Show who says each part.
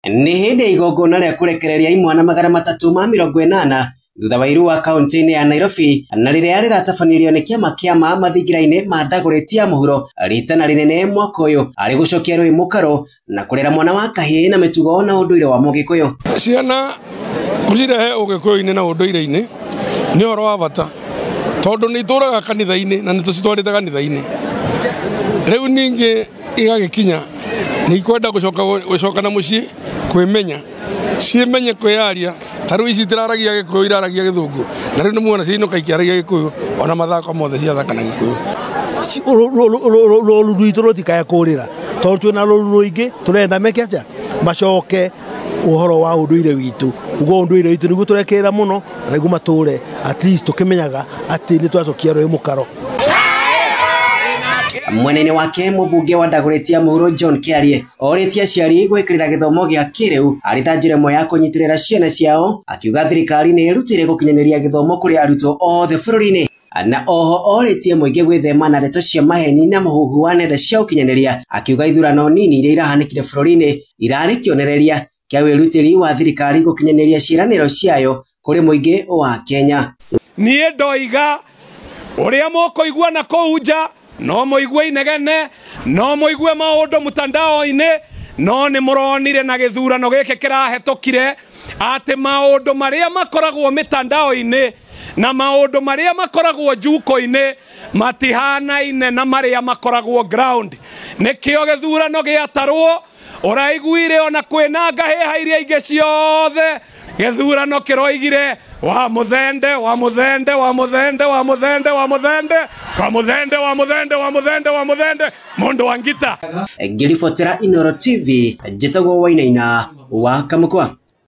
Speaker 1: Nĩ hĩndĩ igongona rĩa kũrekereria imwana 380 thutha wa irua kaunti-inĩ ya Nairobi na rĩrĩa rĩratabanirio nĩ kĩama kĩa mathingira-inĩ ma Dagoretti ya mũhuro ritana rĩnene mwaka ũyũ arĩ gũcokia rũĩ mũkaro na kũrera mwana wa kahĩĩ na mĩtugo na ũndũire wa Mũgĩkũyũ.
Speaker 2: Ciana gũcirehe Ũgĩkũyũ-inĩ na ũndũire-inĩ nĩ ũhoro wa bata tondũ nĩ itũraga kanitha-inĩ na nĩ tũcitwarĩte kanitha-inĩ. Rĩu ningĩ igagĩkinya nĩ ikwenda gũcoka na mũciĩ kwĩmenya ciĩmenye kwĩyaria. Tarũ ici tiraragia Gĩkũyũ iraragia Gĩthũngũ na rĩu nĩ muona ciinũka ikiaragia Gĩkũyũ ona mathako mothe ciathakana Gĩkũyũ.
Speaker 3: Rũru rwitũ rũtikaya kũrĩra tondũ twĩna rũru rũingĩ tũrenda meke atĩa macoke ũhoro wa ũndũire witũ. Ugo ũndũire witũ nĩguo tũrekerera mũno na nĩguo matũre at least tũkĩmenyaga atĩ nĩ twacokia rũĩ mũkaro.
Speaker 1: Mwena-inĩ wake mũmbunge wa Dagoretti ya mũhuro John Kĩarie orĩtie aciari gwĩkĩrĩra gĩthomo gĩa kĩrĩu arĩ ta njĩra ĩmwe ya kũnyitĩrĩra ciana ciao, akiuga thirikari nĩ ĩrutĩire gũkinyanĩria gĩthomo kũrĩ arutwo othe bũrũri-inĩ, na oho orĩtie mũingĩ gwĩthema na ndeto cia maheni na mũhuhu wa nenda cia ũkinyanĩria, akiuga ithurano nini iria irahanĩkire bũrũri-inĩ irarĩ kĩonereria kĩa wĩrutĩri wa thirikari gũkinyanĩria ciĩranĩro ciayo kũrĩ mũingĩ wa Kenya.
Speaker 4: Niĩ ndoiga ũrĩa mũkũigua na kũu nja no mũigue inegene, no mũigue maũndũ mutandao-inĩ, no nĩ mũronire na gĩthurano gĩkĩ kĩrahetũkire atĩ maũndũ marĩa makoragwo mitandao-inĩ na maũndũ marĩa makoragwo njuko-inĩ matihanaine na marĩa makoragwo ground. Nĩkĩo gĩthurano gĩatarwo ũraiguire ona kwĩna ngahĩha iria ingĩ ciothe gĩthurano kĩroigire wa muthende wa muthende wa muthende wa muthende wa muthende wa muthende wa muthende wa muthende wa muthende mundu wa ngita.
Speaker 1: Ngĩribotera Inooro TV njĩtagwo Wainaina wa Kamũkwa.